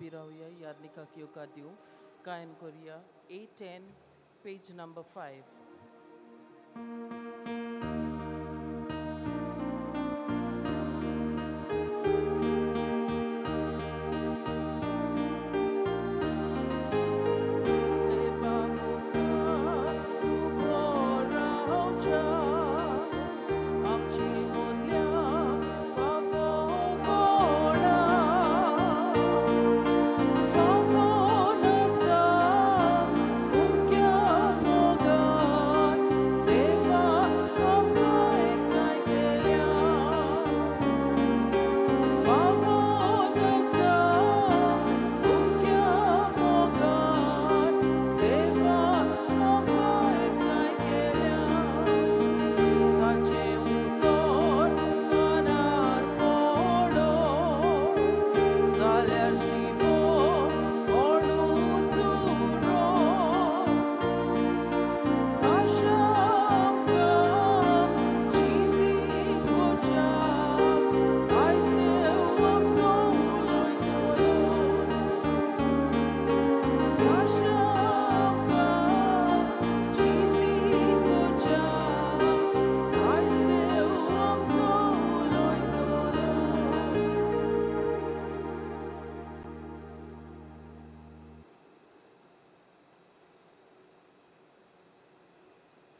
उबी रावया याज्ञिकाक येवकार दिवं गायन करुया A10 पेज नंबर 5.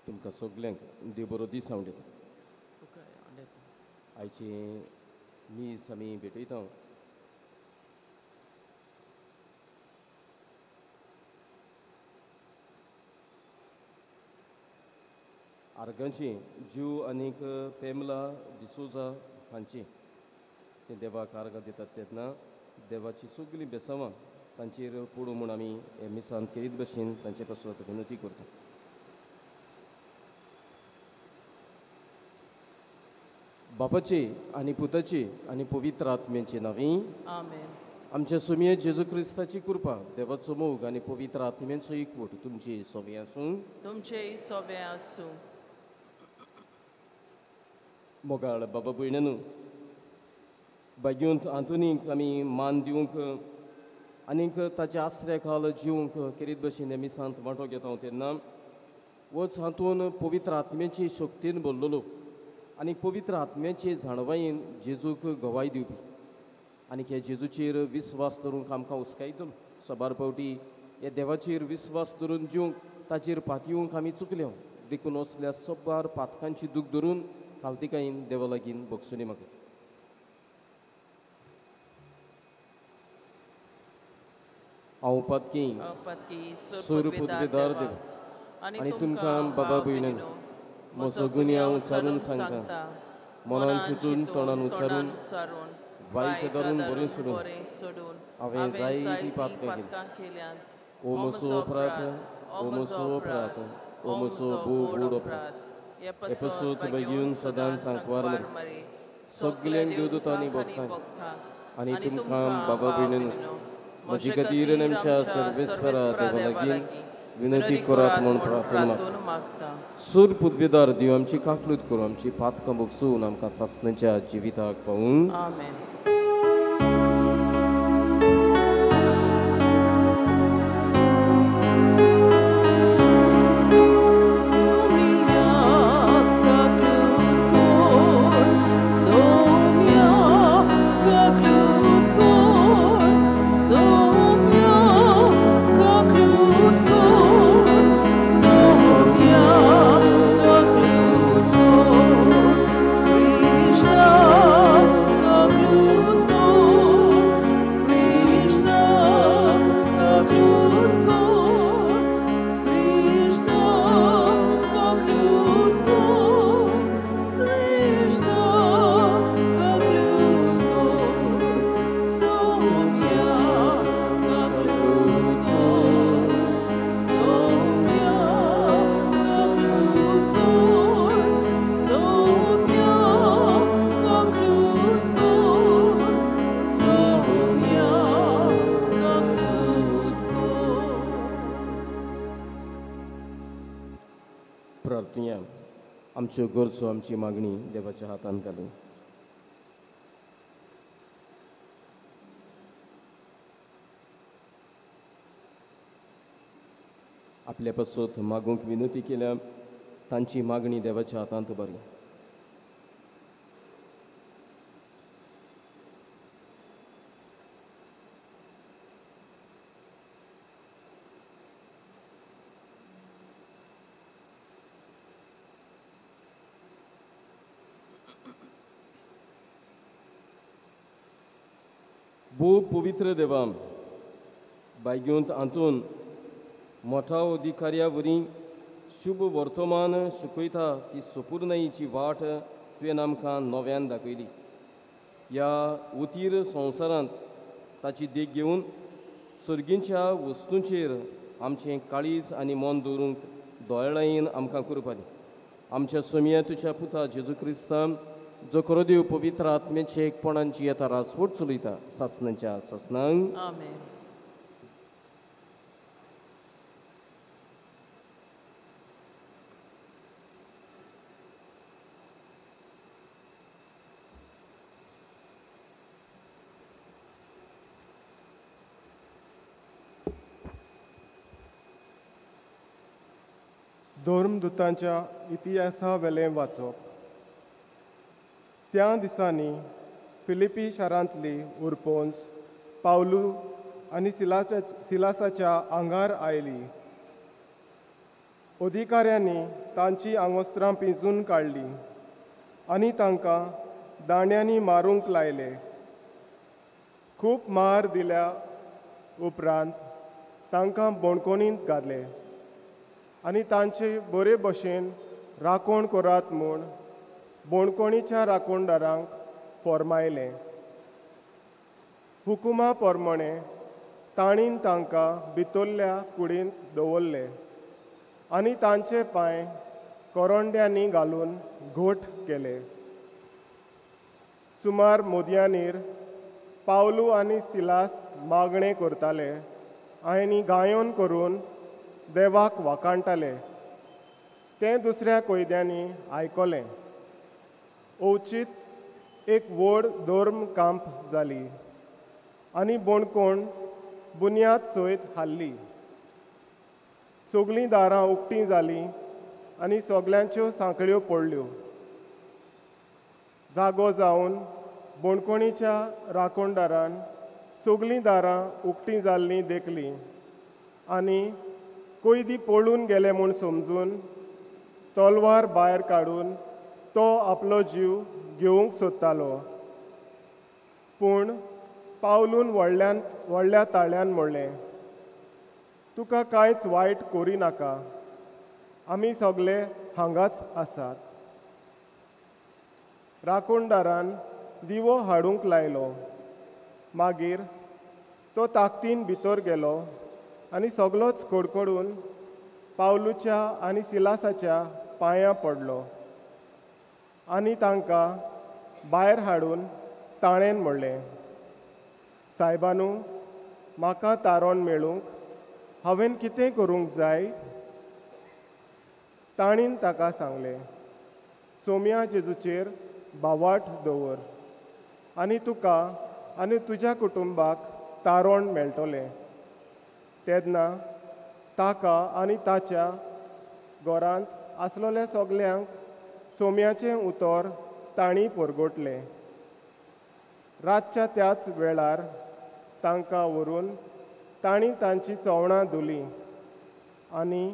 तुमकां सगल्यांक देव बरो दीस हांव दिता. आयची मीस आमी भेटयता. आर्गांची जीव आनीक पेमला डिसोजा हांची ते देवाक आर्गां दितात तेन्ना देवाची सगळीं बेसांवां तांचेर पडूं म्हूण आमी हे मिसान करीत भशेन तांचे पासून विनंती करता. बापाची आनी पुताची आनी पवित्र आत्म्याची नांवीं आमेन. आमच्या सुमये जेजू क्रिस्ताची कृपा देवाचो मोग आनी पवित्र आत्म्याचो एकवट तुमची सोबे आसूं. तुमचे सोबे आसूं. मोगाळ बाबा भयणीनो बाग्यूंत आंतुनीक आमी मान दिवंक आनीक ताच्या आश्रया खाल जिवंक करीत भशेन हे मिसांत वांटो घेता तेन्ना वच हातून पवित्र आत्म्याची शक्तीन भरलेलो आनी पवित्र आत्म्याचे जाणवायेन जेजूक गवाय दिवपी आनी हे जेजूचेर विस्वास दवरूंक आमकां उस्कायतलो. सबार फावटी हे देवाचेर विस्वास दवरून जिवंक ताचेर पातयेवंक आमी चुकल्यो देखून असल्या सबार पातकांची दूख धरून खालतिकायेन देवा लागीं बगसुनी म्हाका. हांव पातकी सूर पुतवेदार देव आनी तुमकां बाबा भयणीनो म्हजो गुन्य हांव उच्चारून सांगता. मनान चिंतून तोंडान उच्चारून वायट धरून बरें सोडून हांवें जायतीं पातकां केल्यात. ओ म्हजो अपराध ओ म्हजो अपराध ओ म्हजो बूड अपराध. हे पासून बेगीन सदांच सांकवार मरे सगल्यांक देवदूतांनी भक्तांक आनी तुमकां बाबा भयणीनो म्हजे खातीर आनी आमच्या सर्वेस्परा देवा लागीं विनंती करात म्हूण प्रार्थना मागता. सूर पुतवेदार देव आमची काकलूत करूं आमची पातकां बगसून आमकां सासणेच्या जिविताक पावून. आमेन. प्रार्थया आमच्यो गरजो आमची मागणी देवाच्या हातांत घालून. आपल्या पासत मागूंक विनंती केल्या तांची मागणी देवाच्या हातांत बरी. भू पवित्र देवा, बायग्योंत आंतून मोठा अधिकार्या वरी शुभ वर्तमान शिकयता ती सपूर्णयेची वाट तुवें आमकां नव्यान दाखयली. ह्या उतीर संवसारांत ताची देख घेवन सर्गींच्या वस्तूंचेर आमचें काळीज आनी मन दवरूंक दोळ्यायेन आमकां करपाली. आमच्या सोम्या तुज्या पुता जेजू क्रिस्तान जो खरो देव पवित्र आत्म्याचे एकपणांची येता रासवट चलयता सासणांच्या सासणांक. आमेन. धर्मदुतांच्या इतिहासा वेलें वाचप. त्या दिसांनी फिलिपी शारांतली उरपोन्स पावलू आनी सिलासाच्या आंगार आयली. अधिकाऱ्यांनी तांची आंगवस्त्रां पिंजून काडली आनी तांकां दांड्यांनी मारूंक लायले. खूब मार दिल्या उपरांत तांकां बोणकोनींत घातले आनी तांचे बरे भशेन राखण करात म्हूण बोणकोणीच्या राखणदारांक फर्मायलें. हुकुमा प्रमाणे ताणीन तांकां भितरल्या कुडींत दवरले आनी तांचे पांय कोरोंड्यांनी घालून घोट केले. सुमार मोदयांनीर पावलू आनी सिलास मागणें करताले आनी गायोन करून देवाक वाकाणटाले. तें दुसऱ्या कैद्यांनी आयकलें. ओचित एक व्हड धर्म कांप जाली आनी बोणकोण बुन्याद सयत हाल्ली. सगळीं दारां उक्तीं जालीं आनी सगल्यांच्यो सांखळ्यो पडल्यो. जागो जावन बोणकोणीच्या राखणदारान सगळीं दारां उक्तीं जाल्लीं देखलीं आनी कैदी पळून गेले म्हूण समजून तलवार भायर काडून तो आपलो जीव घेवंक सोदतालो. पूण पावलून व्हडल्या ताळ्यान म्हणलें, तुका कांयच वायट करी नाका, आमी सगळे हांगाच आसात. राखणदारान दिवो हाडूंक लायलो. मागीर तो ताकतीन भितर गेलो आनी सगळोच कडकडून पावलूच्या आनी सिलासाच्या पांयां पडलो आनी तांकां भायर हाडून ताणेन म्हणलें, सायबानू, म्हाका तारण मेळूंक हांवें कितें करूंक जाय? ताणीन ताका सांगलें, सोम्या जेजूचेर भावार्थ दवर आनी तुका आनी तुज्या कुटुंबाक तारण मेळटलें. तेन्ना ताका आनी ताच्या घरांत आसलोल्या सगल्यांक सोम्याचें उतर तांणी परगटलें. रातच्या त्याच वेळार तांकां व्हरून तांणी तांची चोवणां धुलीं आनी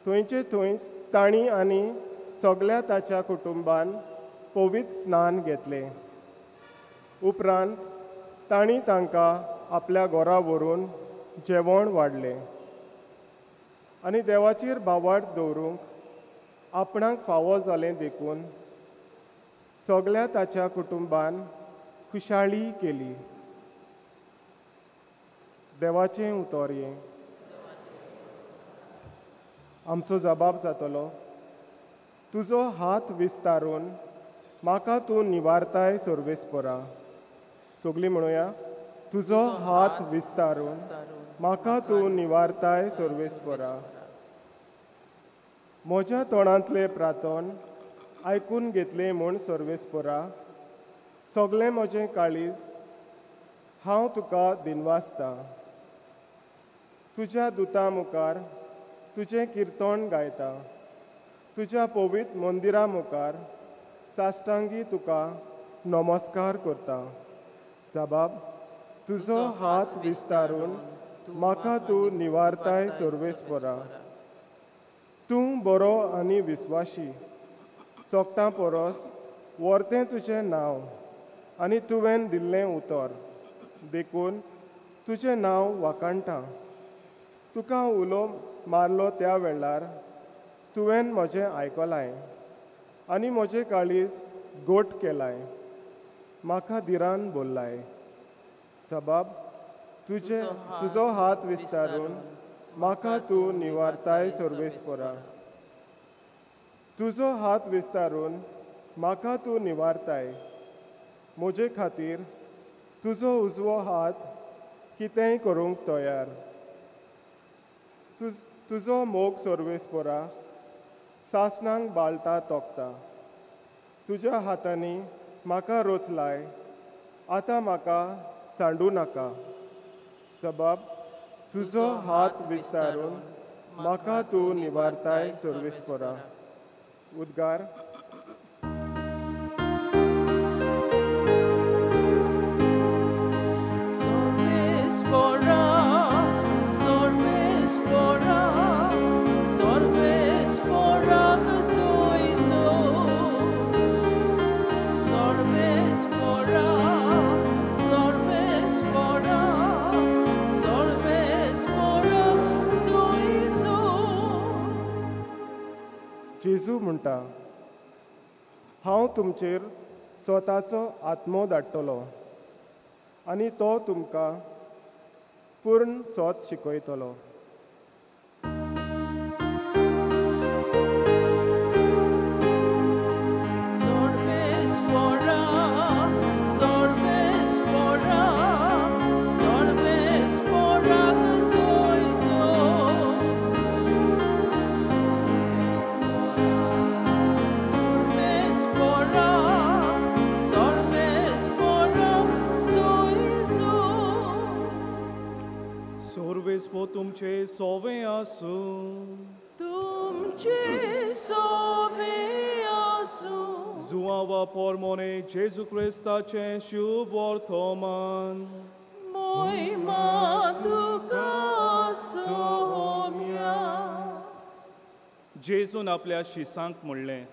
थंयचे थंयच तांणी आनी सगल्या ताच्या कुटुंबान पवित्र स्नान घेतलें. उपरांत तांणी तांकां आपल्या घरा व्हरून जेवण वाडलें आनी देवाचेर भावार्थ दवरूंक आपणाक फावो जालें देखून सगल्या ताच्या कुटुंबान खुशाली केली. देवाचें उतर हें. आमचो जबाब जातलो, तुजो हात विस्तारून म्हाका तूं निवारताय सर्वेस्परा. सगळीं म्हणुया, तुजो हात विस्तारून म्हाका तूं निवारताय सर्वेस्परा. म्हज्या तोंडांतले प्रार्थन आयकून घेतलें म्हूण सर्वेस्परा. सगळें म्हजें काळीज हांव तुका दिनवासतां. तुज्या दुतां मुखार तुजें किर्तन गायता. तुज्या पवित्र मंदिरा मुखार साश्टांगी तुका नमस्कार करता. साबाब तुजो हात विस्तारून म्हाका तूं निवारताय सर्वेस्परा. तूं बरो आनी विस्वाशी. सोगटां परस व्हरतें तुजें नांव आनी तुवें दिल्लें उतर. देखून तुजें नांव वाखाणटा. तुका उलो मारलो त्या वेळार तुवें म्हजें आयकलाय आनी म्हजें काळीज गोठ केलाय. म्हाका धिरान बोल्लाय. साबाब तुजो हात विस्तारून म्हाका तूं निवारताय सर्वेस्परा. तुजो हात विस्तारून म्हाका तूं निवारताय. म्हजे खातीर तुजो उजवो हात कितेंय करूंक तयार. तुजो मोग सर्वेस्परा सासणांक बाळटा तोखता. तुज्या हातांनी म्हाका रोचलाय. आतां म्हाका सांडू नाका. साबाब तुजो हात विस्तारून म्हाका तूं निवारताय सर्वेस्परा. उद्गार. जेजू म्हणटा, हांव तुमचेर स्वताचो आत्मो धाडटलो आनी तो तुमकां पूर्ण सोत शिकयतलो. Sorvespo तुमचे सोवे आसू. तुमचे सोवे आसू. जुआवा पोरमोने जेजू क्रिस्ताचे शुभ वर्तमान. मोहिमा तुका सोम्या. जेजून आपल्या शिसांक म्हणलें,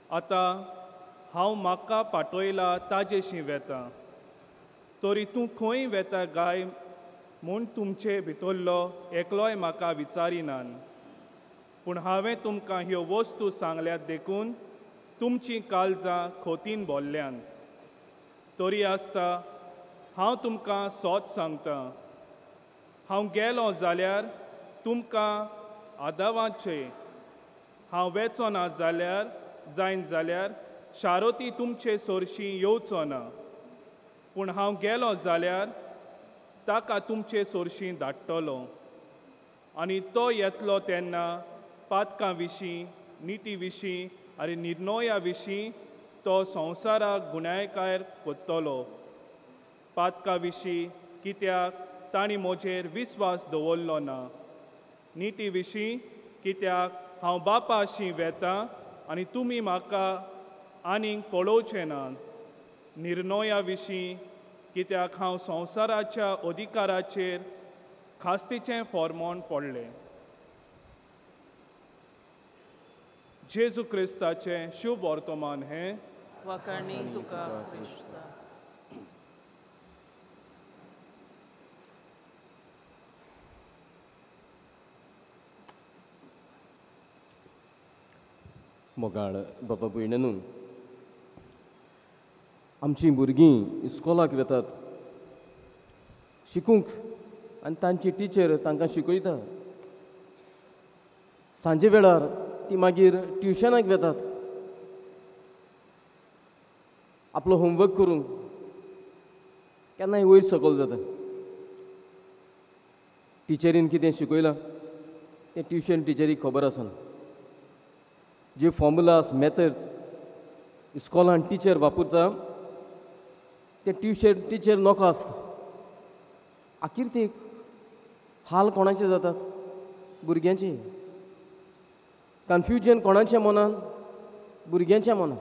आतां हांव म्हाका पाठयला ताजेशी वेता. तरी तूं खंय वेता गाय म्हूण तुमचे भितरलो एकलोय म्हाका विचारिनान. पूण हांवें तुमकां ह्यो वस्तू सांगल्यात देखून तुमचीं काळजां खोतीन भरल्यांत. तरी आसता हांव तुमकां सोत सांगतां, हांव गेलों जाल्यार तुमकां आदावाचें. हांव वेचो ना जाल्यार जायन जाल्यार शारोती तुमचे सोरशीं येवचो ना. पूण हांव गेलों जाल्यार ताका तुमचे सोरशीं धाडटलो. आनी तो येतलो तेन्ना पातकां विशीं, निटी विशीं आनी निर्णया विशीं तो संवसाराक गुन्यांयकार कोत्तलो. पातकां विशीं कित्याक तांणी म्हजेर विस्वास दवरलो ना. निटी विशीं कित्याक हांव बापाशी वेतां आनी तुमी म्हाका आनीक पळोवचें ना. निर्णया विशीं कित्याक हांव संवसाराच्या अधिकाराचेर खास्तीचें फर्मोण पडलें. जेजू क्रिस्ताचें शुभ वर्तमान हें. वाखाणी तुका क्रिस्ता. मोगाळ बाबा भयणनू, आमचीं भुरगीं इस्कॉलाक वेतात शिकूंक आनी तांची टिचर तांकां शिकयता. सांजे वेळार ती मागीर ट्युशनाक वेतात आपलो होमवर्क करूंक. केन्नाय वयर सकयल जाता. टिचरीन कितें शिकयलां तें ट्युशन टिचरीक खबर आसना. जे फॉर्मुलास मॅथड्स इस्कॉलान टिचर वापरता ते ट्युशन टिचर नोको आसता. आखीर ते हाल कोणाचे जातात? भुरग्यांचे. कन्फ्युजन कोणाच्या मनान? भुरग्यांच्या मनान.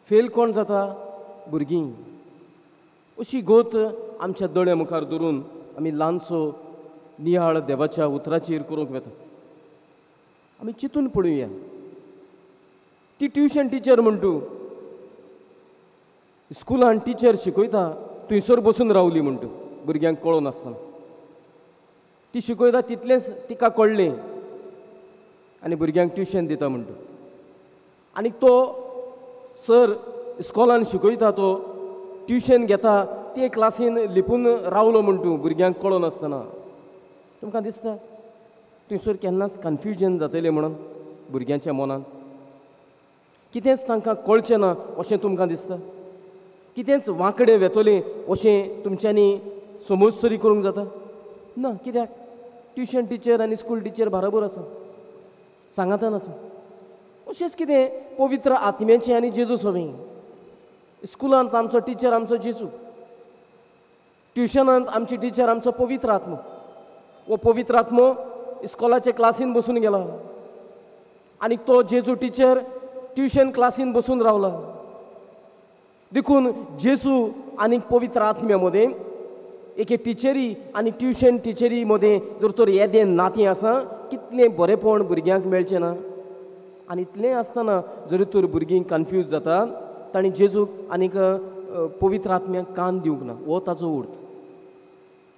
फेल कोण जाता? भुरगीं. अशी गोत आमच्या दोळ्या मुखार धरून आमी ल्हानसो नियाळ देवाच्या उतराचेर करूंक वेता. आमी चिंतून पळोवया. ती ट्युशन टिचर म्हण तूं स्कुलान टिचर शिकयता थंयसर बसून रावली म्हण तूं भुरग्यांक कळो नासतना. ती शिकयता तितलेंच तिका कळ्ळें आनी भुरग्यांक ट्युशन दिता म्हण तूं. आनी तो सर इस्कॉलान शिकयता तो ट्युशन घेता ते क्लासीन लिपून रावलो म्हण तूं भुरग्यांक कळो नासतना. तुमकां दिसता थंयसर केन्नाच कन्फ्युजन जातलें म्हणून भुरग्यांच्या मनान? कितेंच तांकां कळचें ना अशें तुमकां दिसता? कितेंच वांकडें वेतोलें अशें तुमच्यांनी समज तरी करूंक जाता? ना. कित्याक? ट्युशन टिचर आनी स्कूल टिचर बराबर आसा, सांगातान आसा. अशेंच कितें पवित्र आत्म्याचें आनी जेजू सवें. स्कुलांत आमचो टिचर आमचो जेजू, ट्युशनांत आमची टिचर आमचो पवित्र आत्मो. वो पवित्र आत्मो इस्कॉलाचे क्लासीन बसून गेला आनी तो जेजू टिचर ट्युशन क्लासीन बसून रावला. देखून जेजू आनी पवित्र आत्म्यामध्ये एके टिचरी आनी ट्युशन टिचरी मध्ये जर तर येदें नातें आसा कितलें बरेंपण भुरग्यांक मेळचें ना. आनी इतलें आसतना जर तर भुरगीं कन्फ्यूज जातात ताणी जेजूक आनीक पवित्र आत्म्याक कान दिवंक ना. हो ताचो उर्थ.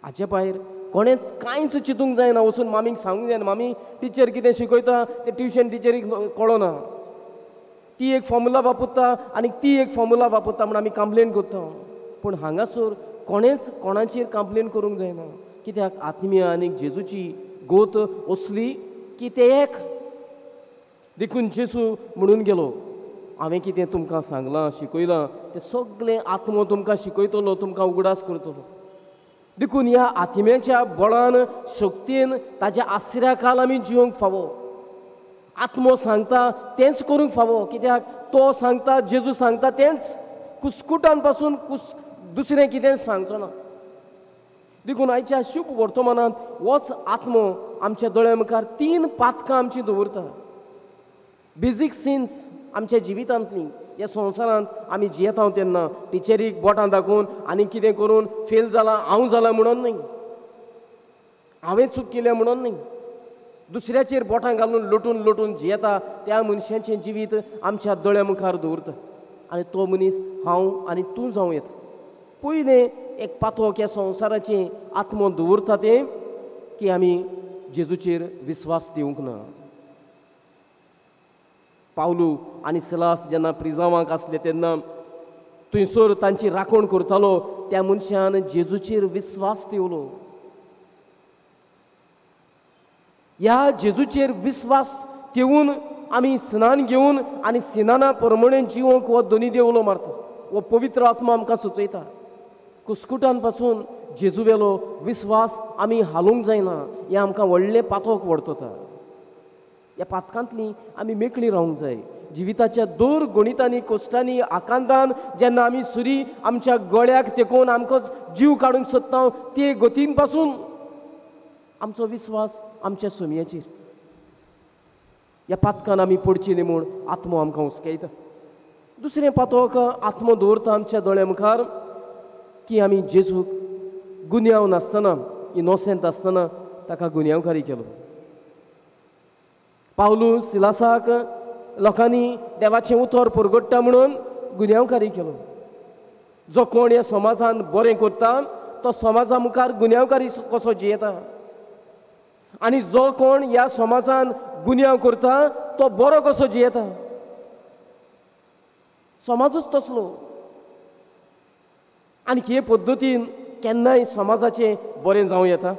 हाचे भायर कोणेंच कांयच चिंतूंक जायना. वचून मामीक सांगूंक जायना मामी टिचर कितें शिकयता तें ट्युशन टिचरीक कळना. ती एक फॉर्मुला वापरता आनी ती एक फॉर्मुला वापरता म्हण आमी कंप्लेन करता. पूण हांगासर कोणेंच कोणाचेर कंप्लेन करूंक जायना. कित्याक आत्मीय आनी जेजूची गोत असली की ते एक. देखून जेजू म्हणून गेलो हांवें कितें तुमकां सांगलां शिकयलां तें सगळें आत्मो तुमकां शिकयतलो, तुमकां उगडास करतलो. देखून ह्या आत्म्याच्या बळान शक्तीन ताच्या आश्र्या खाल आमी जिवंक फावो. आत्मो सांगता तेंच करूंक फावो. कित्याक तो सांगता जेजू सांगता तेंच. कुस्कुटान पासून दुसरें कितें सांगचो ना. देखून आयच्या शुभ वर्तमानांत होच आत्मो आमच्या दोळ्या मुखार 3 पातकां आमची दवरता. बेजीक सिन्स आमच्या जिवितांतलीं ह्या संवसारांत आमी जियेता तेन्ना टिचरीक बोटां दाखोवन आनी कितें करून फेल जालां हांव जालां म्हणून न्ही, हांवें चूक केल्या म्हणून न्ही. दुसऱ्याचेर बोटां घालून लोटून लोटून जियेता त्या मनशाचें जिवीत आमच्या दोळ्या मुखार दवरता. आनी तो मनीस हांव आनी तूं जावं येता. पयलें एक पातोक ह्या संवसाराचें आत्मो दवरता तें की आमी जेजूचेर विस्वास दिवंक ना. पावलू आनी सिलास जेन्ना प्रिजांवाक आसले तेन्ना थंयसर तांची राखण करतालो त्या मनशान जेजूचेर विस्वास दिवलो. ह्या जेजूचेर विस्वास ठेवून आमी स्नान घेवन आनी स्नाना प्रमाणे जिवंक हो दोनी देवलो मारता. हो पवित्र आत्मा आमकां सुचयता. कुस्कुटान पासून जेजू वेलो विस्वास आमी हालूंक जायना. हें आमकां व्हडलें पातोक वडतता. ह्या पातकांतलीं आमी मेकळीं रावंक जाय. जिविताच्या दर गणितांनी कश्टांनी आकांतान जेन्ना आमी सुरी आमच्या गळ्याक तेकोवन आमकांच जीव काडूंक सोदता ते गतीन पासून आमचो विस्वास आमच्या सुमयाचेर. ह्या पातकान आमी पडची न्ही म्हूण आत्मो आमकां हुस्कयता. दुसरें पातोक आत्मो दवरता आमच्या दोळ्या मुखार की आमी जेजूक गुन्यांव नासतना इनोसेंट आसतना ताका गुन्यांवकारी केलो. पावलू सिलासाक लोकांनी देवाचें उतर परगट्टा म्हणून गुन्यांवकारी केलो. जो कोण ह्या समाजान बरें करता तो समाजा मुखार गुन्यांवकारी कसो जियेता आनी जो कोण ह्या समाजान गुन्यांव करता तो बरो कसो जियेता. समाजूच तसलो. आनी हे पद्दतीन केन्नाय समाजाचें बरें जावं येता?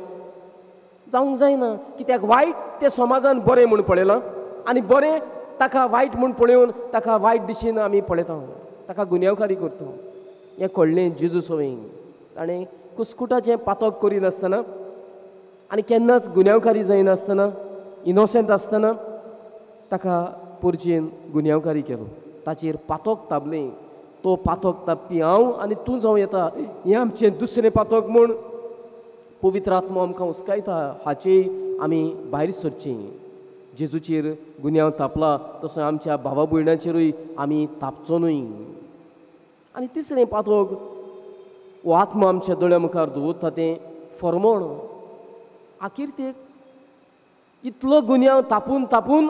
जावंक जायना. कित्याक वायट ते समाजान बरें म्हूण पळयलां आनी बरें ताका वायट म्हूण पळयोवन ताका वायट दिशेन आमी पळयता, ताका गुन्यांवकारी करता. हें कळ्ळें जेजू सवें. ताणें कुस्कुटाचें पातक करिनासतना आनी केन्नाच गुन्यांवकारी जायनासतना इनोसेंट आसतना ताका परचेन गुन्यांवकारी केलो. ताचेर पातक ताबलें. तो पातक तापपी हांव आनी तूं जावं येता. हें आमचें दुसरें पातक म्हूण पवित्र आत्मो आमकां हुस्कायता. हाचे आमी भायर सरचीं. जेजूचेर गुन्यांव तापला तसो आमच्या भावा भयणांचेरूय आमी तापचो न्हय. आनी तिसरें पातोक हो आत्मा आमच्या दोळ्या मुखार दवरता तें फर्मोण. आखीर ते इतलो गुन्यांव तापून तापून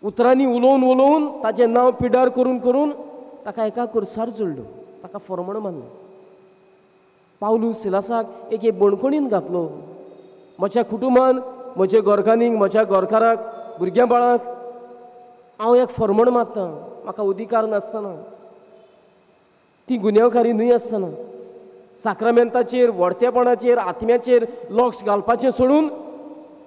उतरांनी उलोवन उलोवन ताचें नांव पिड्डार करून करून ताका एका खुर्सार जोडलो, ताका फर्मोण मानलें. पावलूस सिलासाक एक बणकणीन घातलो. म्हज्या कुटुंबान, म्हज्या घरकान्नीक, म्हज्या घरकाराक, भुरग्यां बाळांक हांव एक फर्मोण मारतां. म्हाका अधिकार नासतना, ती गुन्यांवकारी न्हय आसतना, साक्रामेंताचेर, व्हडतेपणाचेर, आत्म्याचेर लक्ष घालपाचें सोडून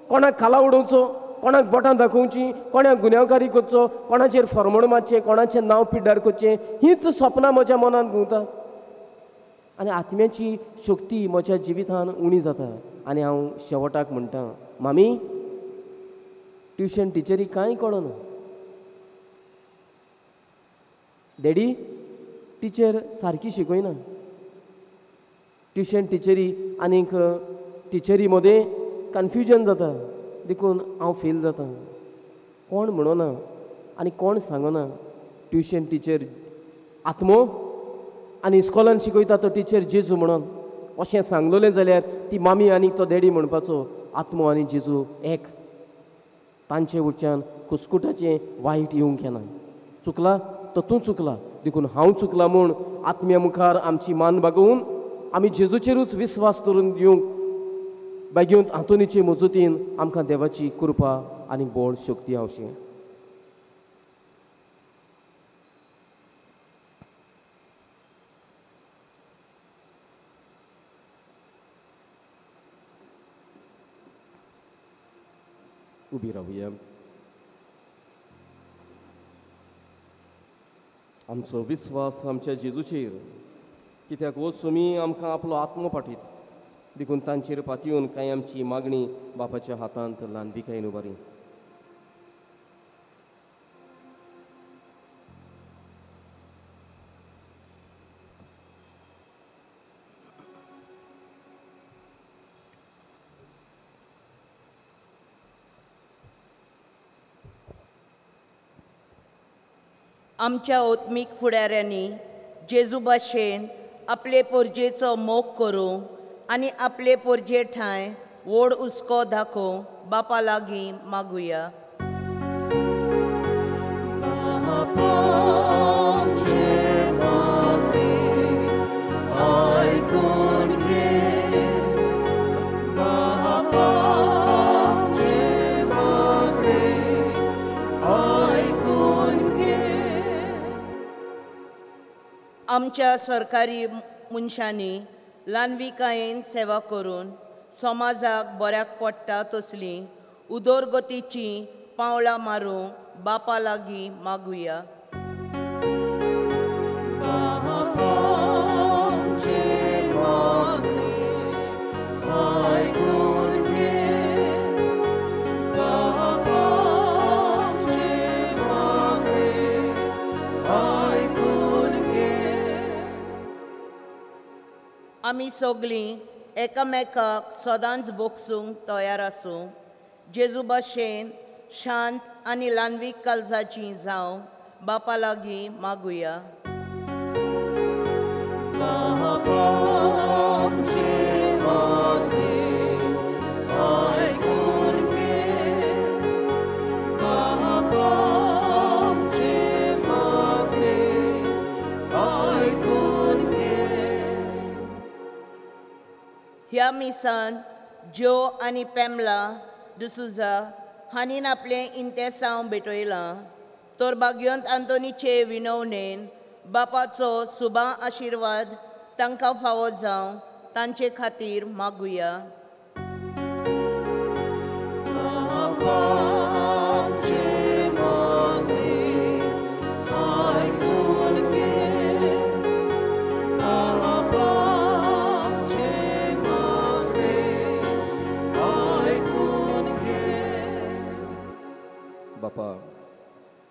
कोणाक खाला उडोवचो, कोणाक बोटां दाखोवचीं, कोणाक गुन्यांवकारी करचो, कोणाचेर फर्मोण मारचें, कोणाचें नांव पिड्डार करचें, हीच सपनां म्हज्या मनांत घुंवतात. आनी आत्म्याची शक्ती म्हज्या जिवितांत उणी जाता. आनी हांव शेवटाक म्हणटां, मामी, ट्युशन टिचरीक कांय कळना. डॅडी, टिचर सारकी शिकयना. ट्युशन टिचरी आनीक टिचरी मदें कन्फ्युजन जाता, देखून हांव फेल जाता. कोण म्हणना आनी कोण सांगना. ट्युशन टीचर आत्मो आनी इस्कॉलान शिकयता तो टीचर जेजू म्हणून अशें सांगलोलें जाल्यार ती मामी आनी तो डॅडी म्हणपाचो आत्मो आनी जेजू एक. तांचे वटच्यान कुस्कुटाचें वायट येवंक येना. चुकला तो तूं चुकला, देखून हांव चुकला म्हूण आत्म्या मुखार आमची मान बागोवन आमी जेजूचेरूच विस्वास करून दिवंक बेगीन हातुनीचे मजतीन आमकां देवाची कृपा आनी बळ शक्ती हावशी. उबी रावया. आमचो विस्वास आमच्या जेजूचेर, कित्याक हो सुमी आमकां आपलो आत्मो पाठयता. देखून तांचेर पातयेवन कांय आमची मागणी बापाच्या हातांत ल्हानविकायेन उबारी. आमच्या ओत्मीक फुडाऱ्यांनी जेजू भाशेन आपले पोरजेचो मोग करूं आनी आपले पोरजे ठांय व्हड हुस्को दाखोवंक बापा लागीं मागुया. आमच्या सरकारी मनशांनी ल्हानविकायेन सेवा करून समाजाक बऱ्याक पडटा तसलीं उदरगतीचीं पावलां मारूंक बापा लागीं मागुया. आमी सगळीं एकामेकाक सदांच बोगसूंक तयार आसूं. जेजू भाशेन शांत आनी ल्हानवीक काळजाचीं जावं बापा लागीं मागुया. ह्या मिसान जो आनी पेमला डिसुजा हांणी आपलें इंतेसांव भेटयलां. तर भाग्यवंत आंतोनीचे विनवणेन बापाचो सुबा आशिर्वाद तांकां फावो जावं तांचे खातीर मागुया. बापा,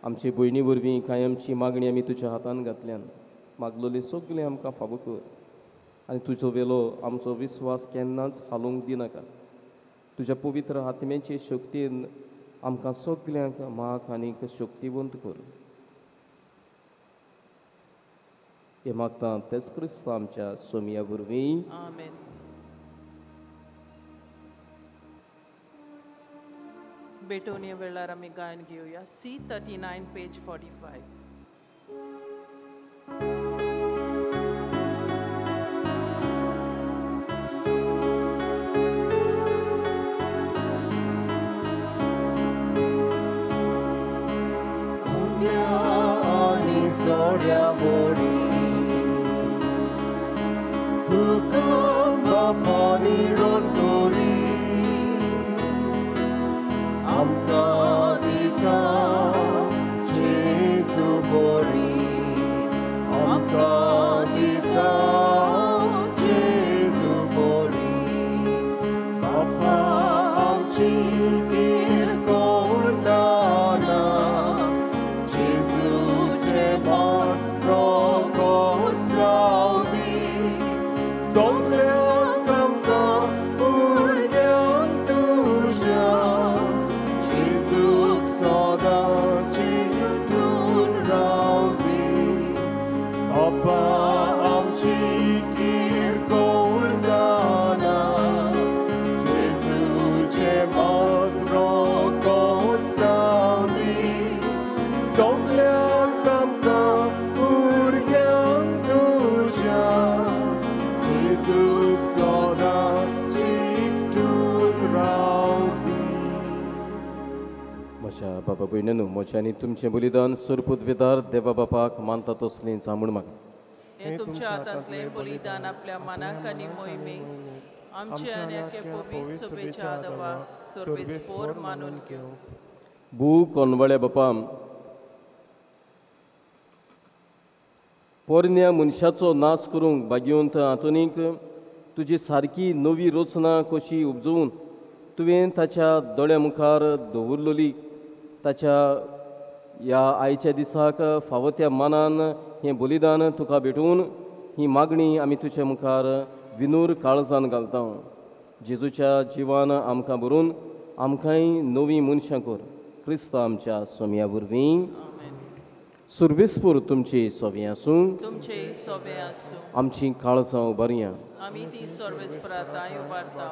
आमचे भयणी वरवीं कायमची मागणी आमी तुज्या हातान घातल्यान मागलोली सगळें आमकां फावो कर आनी तुजो वेलो आमचो विस्वास केन्नाच हालोवंक दिनाका. तुज्या पवित्र आत्म्याचे शक्तीन आमकां सगल्यांक माग आनीक शक्तिवंत कर. हे मागता तेच क्रिस्त आमच्या सोमया वरवीं. आमेन. बेटोनिया वेळार आमी गायन घेवया C39 पेज 45. सोड्या बोडी तुका बापानी रोटोरी आमकां दिता जेजू बोरी आमकां दिता जेजू बोरी बापा आमची किरकोळ दाना जेजूचे भास रोगोत जावनी सगळ्यांक आमकां भुरग्यांक तुज्या जेजूक सदां चिंतून रावनी बापा आमची किरकोळ दाना जेजूचे भास रोगोत जावनी सगळ्यांक आमकां भुरग्यांक तुज्या जेजू सदां चिंतून रावनी. म्हज्या बाबा भयणांनो, म्हजें आनी तुमचें बलिदान सुरपुतविदार देवा बापाक मानता तसलीं जामून म्हाका. हे तुमच्या हातांतलें बलिदान आपल्या मनाक आनी मोहिमेक आमचे आनी आख्या पवित्र सभेच्या आदवाक सर्वेस्पोर मानून घेवंक. भू कोनवळ्या बापा, पोरण्या मनशाचो नाश करूंक भाग्यवंत हातुनीक तुजी सारकी नवी रचना कशी उपजोवन तुवें ताच्या दोळ्या मुखार दवरलोली. ताच्या ह्या आयच्या दिसाक फावो त्या मानान हें बलिदान तुका भेटून ही मागणी आमी तुज्या मुखार विनूर काळजान घालता. जेजूच्या जिवान आमकां भरून आमकांय नवी मनशां कर. क्रिस्त आमच्या सोमया वरवीं. सुर्वेस्पूर तुमची सोवी आसूं. तुमचे सोवे आसूं. आमची काळजां उबारया. आमी ती सर्वेस्पराताय उबारता.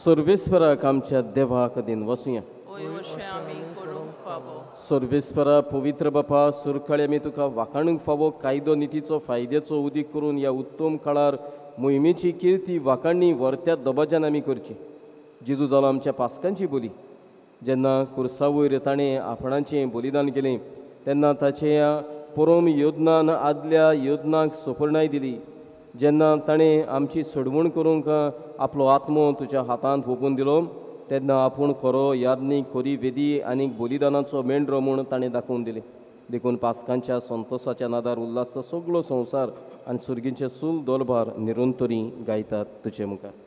सर्वेस्पराक आमच्या देवाक दिन वसुया. ओय अशें आमी करूंक फावो. सर्वेस्परा पवित्र बापा, सुरकाळी आमी तुका वाखाणूंक फावो कायदो नितीचो फायद्याचो उदीक करून ह्या उत्तम काळार मोहिमेची किर्ती वाखाणणी व्हरत्या दबाज्यान आमी करची. जेजू जालो आमच्या पास्कांची बोली. जेन्ना कुर्सा वयर ताणें आपणाचें बलिदान केलें तेन्ना ताच्या परम योजनान आदल्या योजनाक सफळणाय दिली. जेन्ना ताणें आमची सडवण करूंक आपलो आत्मो तुज्या हातांत ओपून दिलो तेन्ना आपूण खरो यादनीक खरी वेदी आनीक बलिदानाचो मेंढरो म्हूण ताणें दाखोवन दिलें. देखून पास्कांच्या संतोशाच्या नादार उल्हास सगळो संवसार आनी सुर्गीचे सूल दोलबार निरंतरी गायतात तुजे मुखार.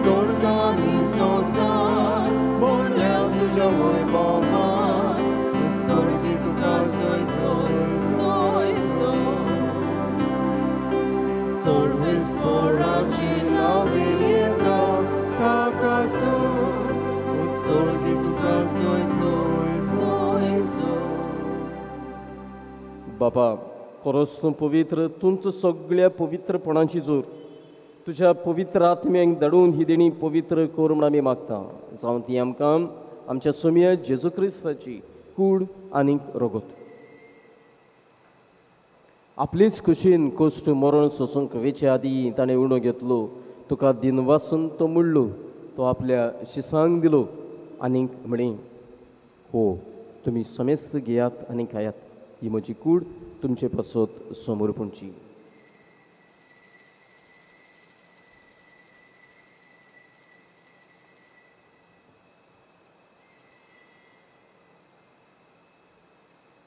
Sorgani संसार बोलल्या तुझ्या वय बाबान सोर्गी तुका सोय सोय सोय सोय सर्वेस्पराची नावी येता ताका सोय सोर्गी तुका सोय सोय सोय सोय. बाबा, खरोच तूं पवित्र, तूंच सगळ्या पवित्रपणाची जोर. तुज्या पवित्र आत्म्यांक धाडून ही देणी पवित्र कर म्हूण आमी मागता. जावं ती आमकां आमच्या सोमया जेजू क्रिस्ताची कूड आनीक रगत. आपलीच खुशीन कश्ट मरण सोसूंक वेचे आदीं ताणें उणो घेतलो. तुका दिन वासून तो मुडलो. तो आपल्या शिसांक दिलो आनीक म्हणे, हो तुमी समेस्त घेयात आनी खायात. ही म्हजी कूड तुमचे पासत समोरपणची.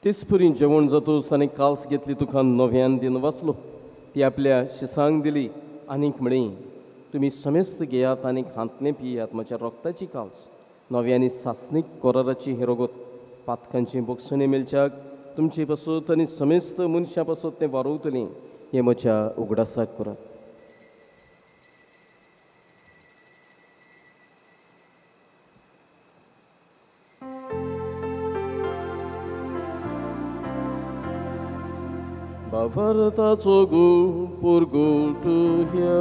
तेचपरी जेवण जातूच ताणें काल्स घेतली तुका नव्यान दिन वाचलो. ती आपल्या शिसांक दिली आनीक म्हणे, तुमी समेस्त घेयात आनीक हांतलें पियात म्हज्या रोगताची काल्स. नव्यानी सासनीक कोराराची हेरोगत पातकांची बोक्षणे मेलच्याक तुमची पासत आनी समेस्त मनशां पासत तें वारोवतलीं हें म्हज्या उगडासाक करात. Bavartaco gul por gul tu hia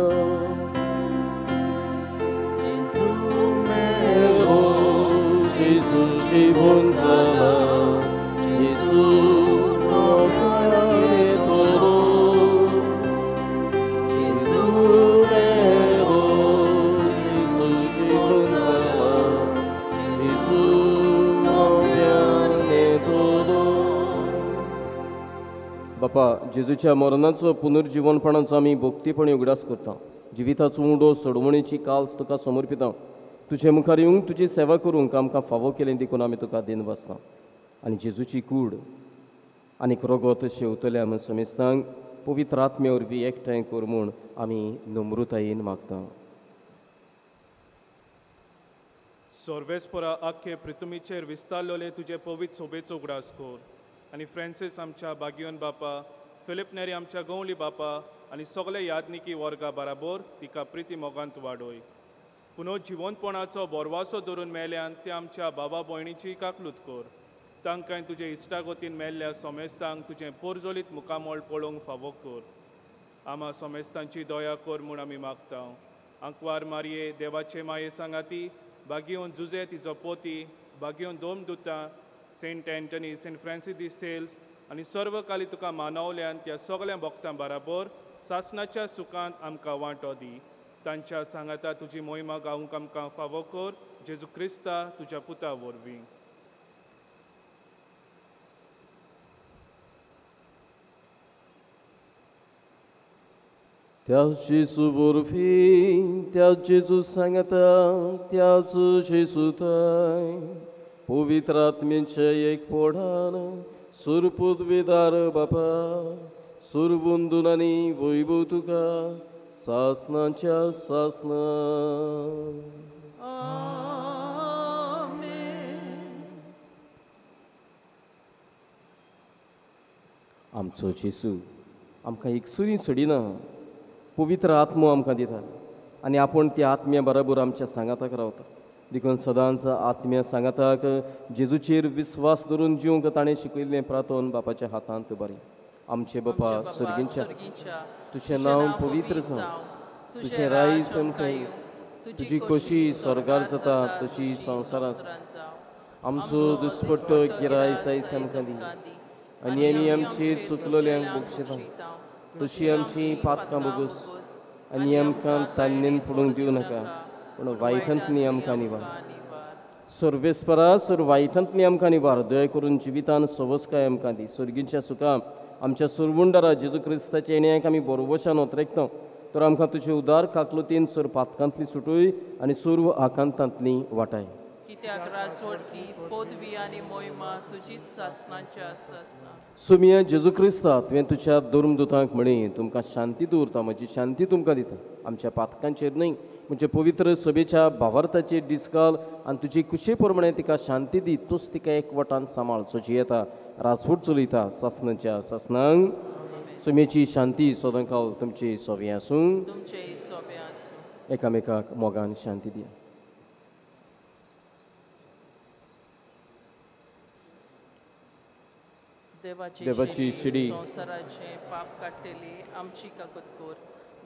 Jesus Shivonzala Jesus Novane Toro Jesus Mero Jesus Shivonzala Jesus Novane Toro. बापा जेजूच्या मरणाचो पुनर्जीवनपणाचो आमी भोक्तीपणी उगडास करता. जिविताचो उंडो सोडवणेची काल्स तुका समर्पिता. तुजे मुखार येवंक तुजी सेवा करूंक आमकां फावो केलें देखून आमी तुका दिन बसता. आनी जेजूची कूड आनीक रगत शेवतल्या म्हण समेस्तांक पवित्र आत्मे वरवीं एकठांय कर म्हूण आमी नम्रतायेन मागता. सोर्वेस्परा आख्खे पृथ्वीचेर विस्तारलोले तुजे पवित्र सोबेचो उगडास कर. आनी फ्रांसीस आमच्या बागियोन बापा, फिलिप नेरी आमच्या गवळी बापा आनी सगळे यादनिकी वर्गा बराबर तिका प्रिती मोगांत वाडोय. पुनो जिवंतपणाचो बोरवासो धरून मेल्यान ते आमच्या बाबा भयणीची काकलूत कर. तांकां तुजे इश्टागतीन मेल्ल्या सोमेस्तांक तुजें पोरजोलीत मुखामोळ पळोवंक फावो कर. आमा सोमेस्तांची दया कर म्हूण आमी मागता. आंकवार मारये देवाचे माये सांगाती, बागियोन जुजे तिचो पोती, बागियोन दोम दुतां, सेंट एंटनी, सेंट फ्रांसीस दी सेल्स आनी सर्वकाली तुका मानवल्यान त्या सगळ्या भक्तां बराबर सासणाच्या सुखांत आमकां वांटो दी. तांच्या सांगाता तुजी मोहिमा गावूंक आमकां फावो कर. जेजू क्रिस्ता तुज्या पुता वरवीं. त्याच जेजू वरवीं, त्याच जेजू सांगाता, त्याच जेजूताय पवित्र आत्म्याच्या एक पोढान सुरपूत वेदार बापा सुरवंदून आनी वैभव तुका सासनाच्या सासना. आमचो जेजू आमकां एकसुरी सोडिना, पवित्र आत्मो आमकां दिता आनी आपूण त्या आत्म्या बरोबर आमच्या सांगाताक रावता. देखून सदांच आत्म्या सांगाताक जेजूचेर विस्वास धरून जिवंक ताणें शिकयल्लें प्रार्थन बापाच्या हातांत बरें. आमचे बापा स्वर्गीच्या, तुजें नांव पवित्र जावं, तुजें राय समखंय, तुजी कशी स्वर्गार जाता तशी संवसारांत. आमचो दुस्पट्ट गिराय साय आमकां दी आनी आमी आमचेर चुकलोल्यांक बक्षिता तशी आमची पातकां बोगूस आनी आमकां तान्नेन पडूंक दिवं नाका पूण वायटांतली आमकां निवार. सर्वेस्परा सर वायटांतली आमकां निवार. दया करून जिवितान सवस्काय आमकां दी. स्वर्गीच्या सुखां आमच्या सुरवंडारा जेजू क्रिस्ताच्या येण्याक आमी बरोवशान ओतरेकता. तर आमकां तुजे उदार काकलुतीन सर पातकांतली सुटूय आनी सुर्व आकांतांतली वाटाय. कित्याक रासवडकी पदवी आनी मोहिमा तुजीच सासणाच्या आसना. सुमिया जेजू क्रिस्ता तुवें तुज्या धर्मदुतांक म्हणी तुमकां शांती दवरता, म्हजी शांती तुमकां दिता. आमच्या पातकांचेर न्हय म्हणजे पवित्र सभेच्या भावार्थाचेर दिसकाल आनी तुजी कुशे प्रमाणे तिका शांती दी. तूच तिका एकवटान सांबाळ सजी येता रासवड चलयता सासणाच्या सासणांक. सुमेची शांती सदांकाल तुमची सोबी आसूं. एकामेकाक मोगान शांती दिया. देवाची शिडी संवसाराचे पाप काडटेली आमची काकूत कोर.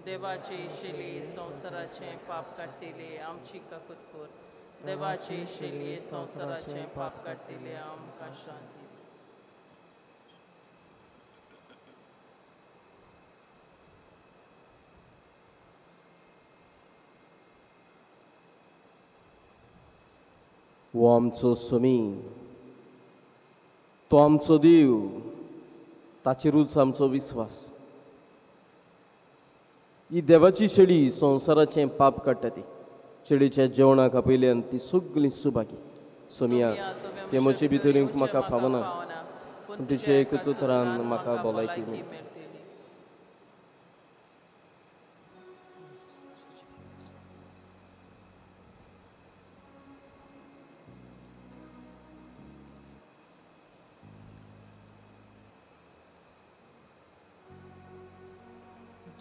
देवाची शिली संवसाराचे पाप काडटेली आमची काकूत कोर. देवाची शिली संवसाराचे पाप काडटेली आमकां शांती. वो आमचो स्वामी, तो आमचो देव, ताचेरूच आमचो विस्वास. ही देवाची शेळी संवसाराचें पाप काडटा ती. शेळीच्या जेवणाक आपयल्यान ती सगळीं सुभागी. सोमिया ते म्हजे भितर येवंक म्हाका फावना पूण तुजे एकूच उतरान म्हाका भलायकी मेळ्ळी.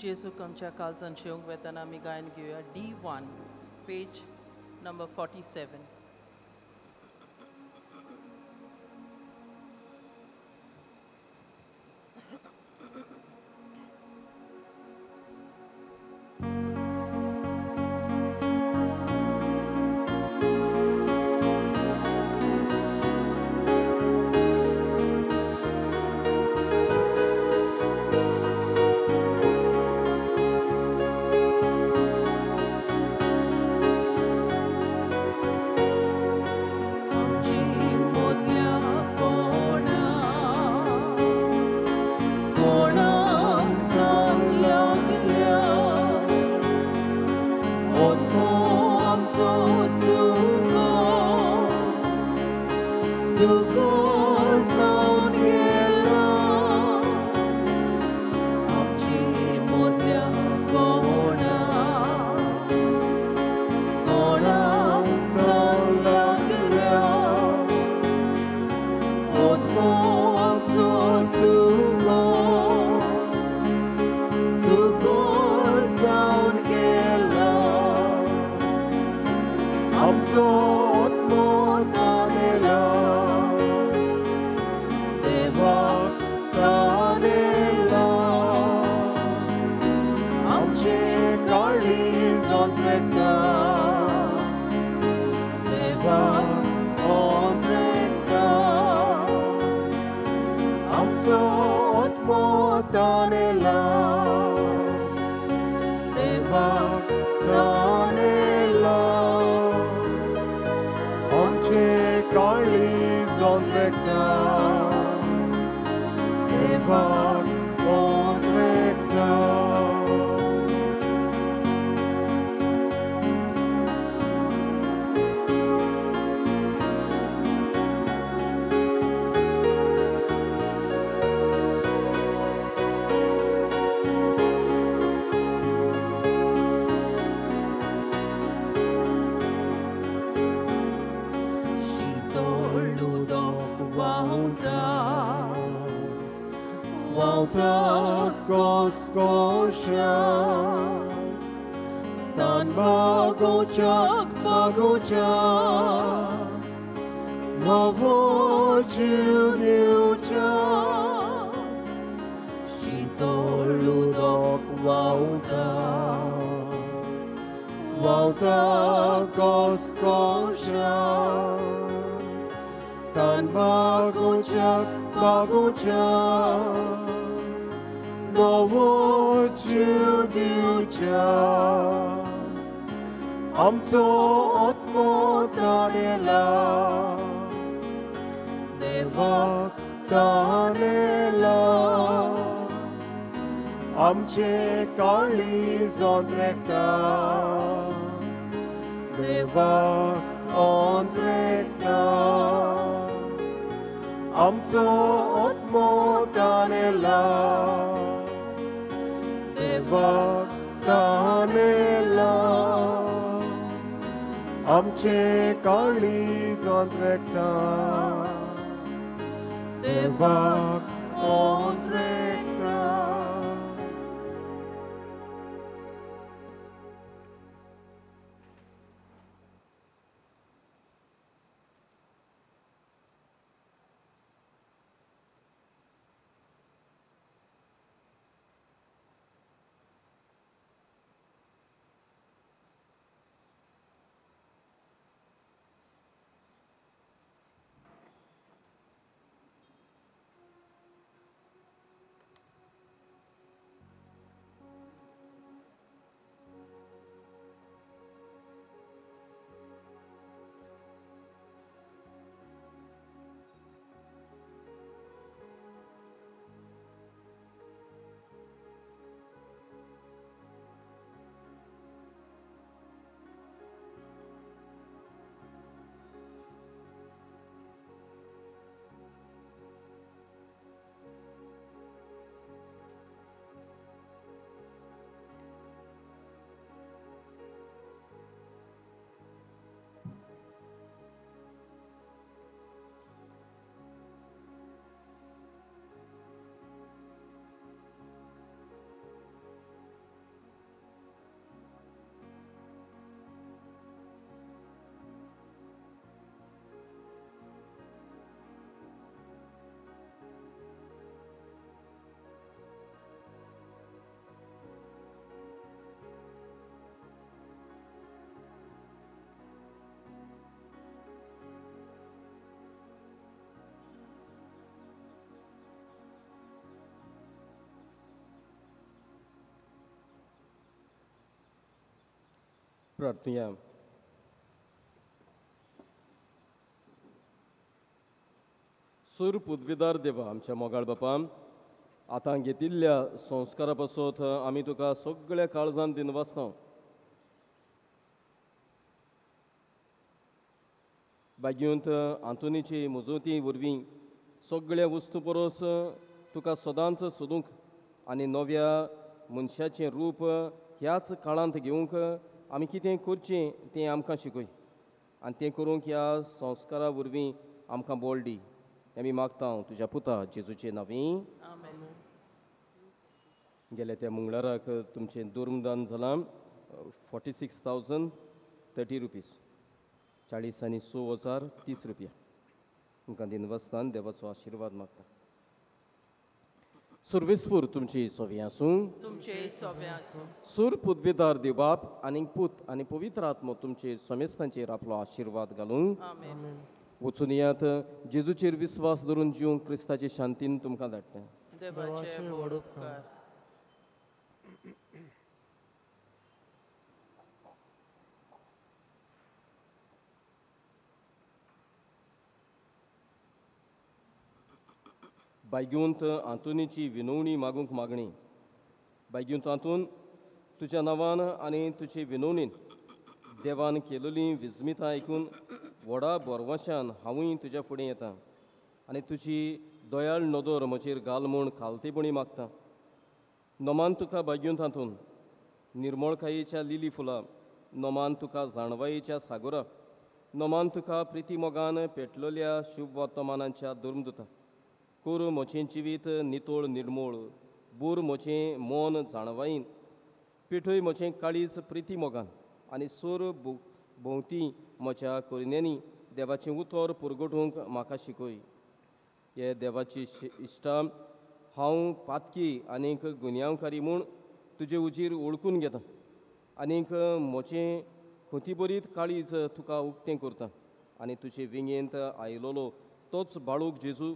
जेजूक आमच्या काळजान शेवंक वेताना आमी गायन घेवया D1 पेज नंबर 47. प्रार्थया. सूर पुदविदार देवा आमच्या मोगाळ बापा, आतां घेतिल्ल्या संस्कारा पासत आमी तुका सगळ्या काळजान दिन वाचता. बागेंत आंतोनीची मुजोवती वरवीं सगळ्या वस्तू परस तुका सदांच सोदूंक आनी नव्या मनशाचें रूप ह्याच काळांत घेवंक आमी कितें करचें तें आमकां शिकय आनी तें करूंक ह्या संस्कारा वरवीं आमकां बोल दी. आमी मागता तुज्या पुता जेजूचे नांवीं. गेल्या त्या मंगळाराक तुमचें दुर्मदान जालां 46,030 रुपीज, 40,06,030 रुपया. तुमकां दिनवस्तान देवाचो आशिर्वाद मागता. सुरवेस्पूर तुमची सोवी आसूं. तुमचे सोबे आसूं. सूर पुदवेदार देवबाप आनी पूत आनी पवित्र आत्मो तुमचे समेस्तांचेर आपलो आशिर्वाद घालूं. आमेन. वचून यात जेजूचेर विस्वास धरून जिवंक क्रिस्ताचे शांतीन तुमकां धाडटा. देवाचे व्हड उपकार. बायग्यूंत आंतोनीची विनवणी मागूंक मागणी. बायग्यूंत आंतून तुज्या नांवान आनी तुजे विनवणीन देवान केलेली विजमितां आयकून व्हडा बोरवाशान हांवूय तुज्या फुडें येतां आनी तुजी दयाळ नदर म्हजेर घाल म्हूण खालतेपणी मागतां. नोमान तुका बागेंत हातून निर्मळकायेच्या लिली फुलां, नोमान तुका जाणवायेच्या सागोरा, नोमान तुका प्रिती मोगान पेटलेल्या शुभ वर्तमानांच्या दुर्मदुतां. कोर म्हजें जिवीत नितोळ निर्मळ, बूर म्हजें मन जाणवायीन, पेटय म्हजें काळीज प्रिती मोगान आनी सोर भोंवती म्हज्या कोरिन्यांनी देवाचें उतर पुरगटूंक म्हाका शिकय. हे देवाची इश्टा हांव पातकी आनीक गुन्यांवकारी म्हूण तुजे उजीर ओळखून घेतां आनीक म्हजें खोतीबरीत काळीज तुका उक्तें करतां आनी तुजे विंगेंत आयलोलो तोच बाळूक जेजू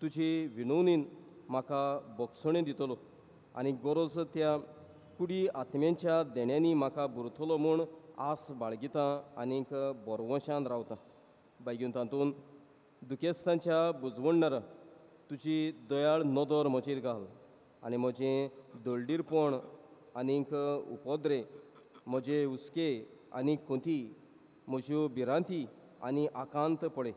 तुजे विनवणीन म्हाका बोगसणें दितलो आनी गरज त्या कुडी आत्म्यांच्या देण्यांनी म्हाका भरतलो म्हूण आस बाळगितां आनीक बोरवशान रावतां. बायगून तातूंत दुखेस्तांच्या बुजवणणारा तुजी दयाळ नदर म्हजेर घाल आनी म्हजें दळडीरपण आनीक उपद्रे, म्हजे हुस्के आनी खोंती, म्हज्यो भिरांती आनी आकांत पळय.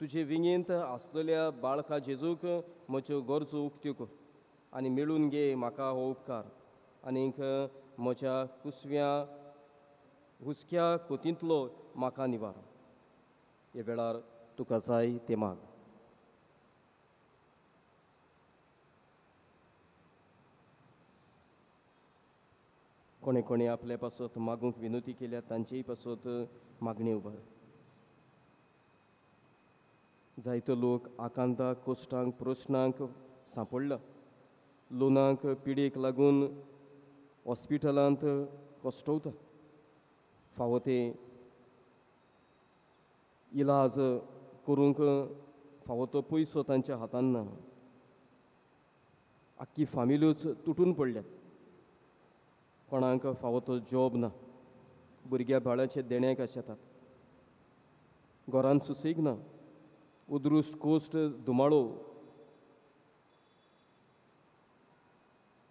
तुजे विंगेंत आसलेल्या बाळका जेजूक म्हज्यो गरजो उक्त्यो कर आनी मेळून घे म्हाका हो उपकार आनीक म्हज्या हुस्क्या खोतींतलो म्हाका निवार. हे वेळार तुका जाय ते माग. कोणे कोणे आपल्या पासत मागूंक विनंती केल्या तांचेय पासत मागणी उबार. जायतो लोक आकांताक, कोश्टांक, प्रश्नांक सांपडला. लोनांक पिडेक लागून हॉस्पिटलांत कश्टवता. फावो ते इलाज करूंक फावो तो पयसो तांच्या हातांत ना. आख्खी फामिल्योच तुटून पडल्यात. कोणाक फावो तो जॉब ना. भुरग्या बाळाचे देण्याक आशेतात. घरांत सुसेग ना. उदृश्ट कोश्ट धुमाळो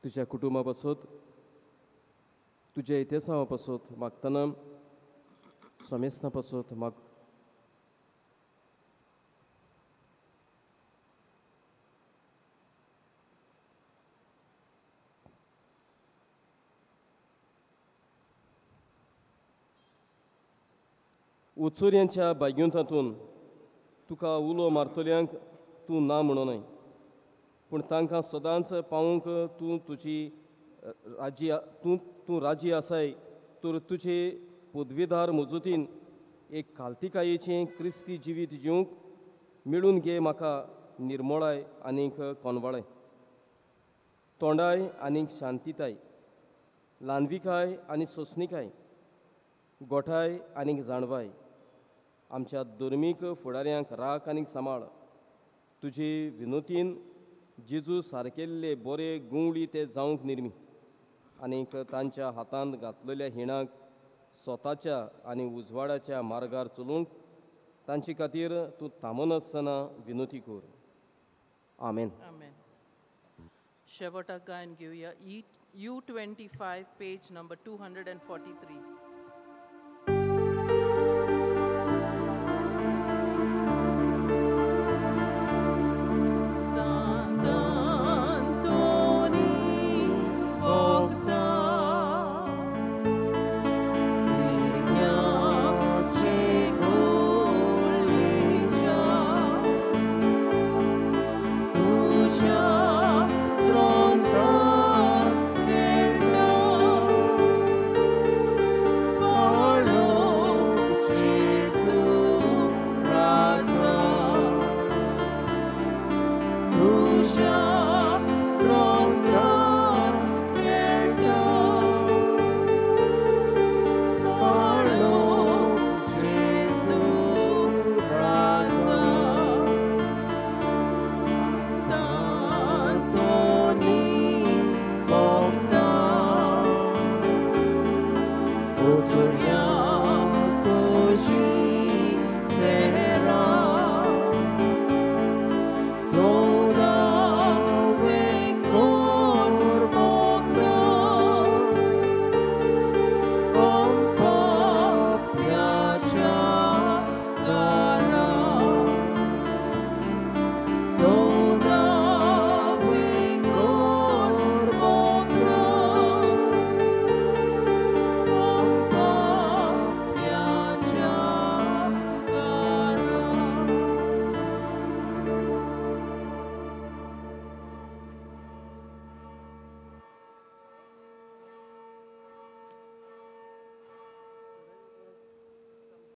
तुज्या कुटुंबा पासत, तुज्या इतिहासा पासत मागतना समेस्तां पासत माग. उत्सुर्यांच्या बागेंतातून तुका उलो मारतल्यांक तूं ना म्हणूनय, पूण तांकां सदांच पावूंक तूं तुजी राजी आसाय तर तुजे पदवीदार मजूतीन एक खालतिकायेचें क्रिस्ती जिवीत जिवंक मेळून घे म्हाका निर्मळाय आनीक कोनवाळाय, तोंडाय आनीक शांतीताय, ल्हानविकाय आनी सोंसणीकाय, गोठाय आनीक जाणवाय. आमच्या धर्मीक फुडाऱ्यांक राख आनीक सांबाळ. तुजे विनोतीन जेजू सारकेल्ले बरे गुंवळी ते जावंक निर्मी आनीक तांच्या हातांत घातलेल्या हिणाक स्वताच्या आनी उजवाडाच्या मार्गार चलूंक तांचे खातीर तूं थांबनासतना विनोती कर. आमेन. आमेन. शेवटाक गायन घेवया U25 पेज नंबर 243.